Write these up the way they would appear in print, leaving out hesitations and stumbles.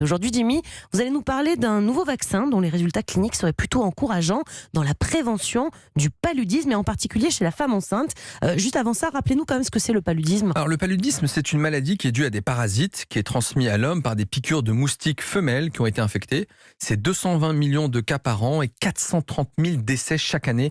Aujourd'hui, Jimmy, vous allez nous parler d'un nouveau vaccin dont les résultats cliniques seraient plutôt encourageants dans la prévention du paludisme et en particulier chez la femme enceinte. Juste avant ça, rappelez-nous quand même ce que c'est le paludisme. Alors le paludisme, c'est une maladie qui est due à des parasites, qui est transmise à l'homme par des piqûres de moustiques femelles qui ont été infectées. C'est 220 millions de cas par an et 430 000 décès chaque année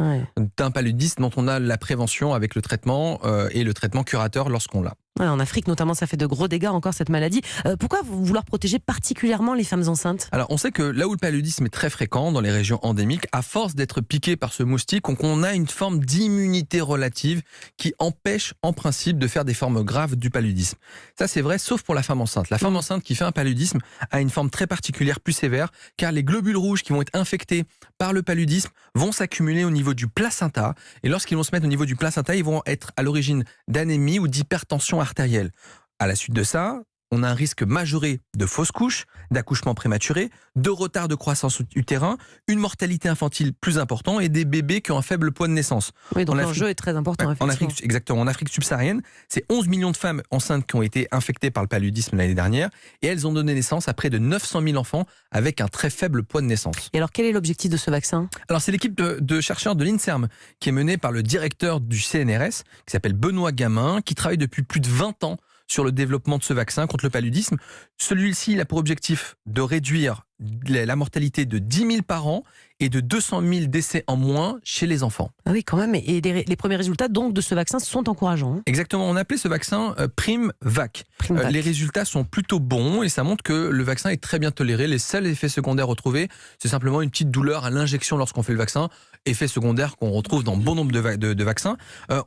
d'un paludisme dont on a la prévention avec le traitement et le traitement curateur lorsqu'on l'a. Ouais, en Afrique notamment, ça fait de gros dégâts encore cette maladie. Pourquoi vouloir protéger particulièrement les femmes enceintes ? Alors on sait que là où le paludisme est très fréquent dans les régions endémiques, à force d'être piqué par ce moustique, on a une forme d'immunité relative qui empêche en principe de faire des formes graves du paludisme. Ça c'est vrai sauf pour la femme enceinte. La femme enceinte qui fait un paludisme a une forme très particulière, plus sévère, car les globules rouges qui vont être infectés par le paludisme vont s'accumuler au niveau du placenta, et lorsqu'ils vont se mettre au niveau du placenta, ils vont être à l'origine d'anémie ou d'hypertension artérielle. À la suite de ça, on a un risque majoré de fausses couches, d'accouchement prématuré, de retard de croissance utérin, une mortalité infantile plus importante et des bébés qui ont un faible poids de naissance. Oui, donc l'enjeu est très important. Exactement. En Afrique subsaharienne, c'est 11 millions de femmes enceintes qui ont été infectées par le paludisme l'année dernière et elles ont donné naissance à près de 900 000 enfants avec un très faible poids de naissance. Et alors, quel est l'objectif de ce vaccin ? Alors, c'est l'équipe de chercheurs de l'INSERM qui est menée par le directeur du CNRS, qui s'appelle Benoît Gamin, qui travaille depuis plus de 20 ans sur le développement de ce vaccin contre le paludisme. Celui-ci, il a pour objectif de réduire la mortalité de 10 000 par an et de 200 000 décès en moins chez les enfants. Ah oui, quand même. Et les premiers résultats donc, de ce vaccin sont encourageants. Exactement. On appelait ce vaccin Prime-Vac. Les résultats sont plutôt bons et ça montre que le vaccin est très bien toléré. Les seuls effets secondaires retrouvés, c'est simplement une petite douleur à l'injection lorsqu'on fait le vaccin. Effet secondaire qu'on retrouve dans bon nombre de vaccins.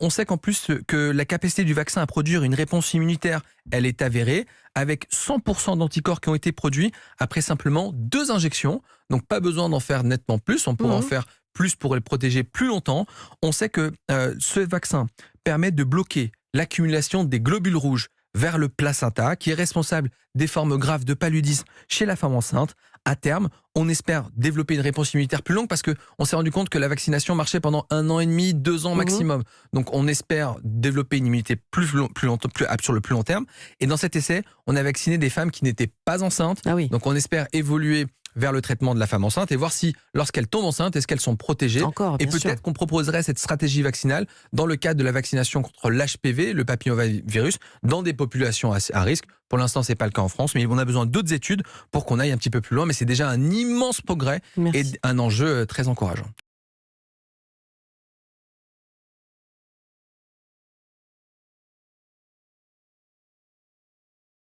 On sait qu'en plus que la capacité du vaccin à produire une réponse immunitaire, elle est avérée, avec 100% d'anticorps qui ont été produits après simplement 2 injections. Donc pas besoin d'en faire nettement plus, on pourra en faire plus pour le protéger plus longtemps. On sait que ce vaccin permet de bloquer l'accumulation des globules rouges vers le placenta, qui est responsable des formes graves de paludisme chez la femme enceinte. À terme, on espère développer une réponse immunitaire plus longue parce qu'on s'est rendu compte que la vaccination marchait pendant 1 an et demi, 2 ans maximum. Donc on espère développer une immunité sur le plus long terme. Et dans cet essai, on a vacciné des femmes qui n'étaient pas enceintes. Ah oui. Donc on espère évoluer vers le traitement de la femme enceinte et voir si, lorsqu'elles tombent enceintes, est-ce qu'elles sont protégées. Et peut-être qu'on proposerait cette stratégie vaccinale dans le cadre de la vaccination contre l'HPV, le papillomavirus, dans des populations à risque. Pour l'instant, c'est pas le cas en France, mais on a besoin d'autres études pour qu'on aille un petit peu plus loin. Mais c'est déjà un immense progrès et un enjeu très encourageant.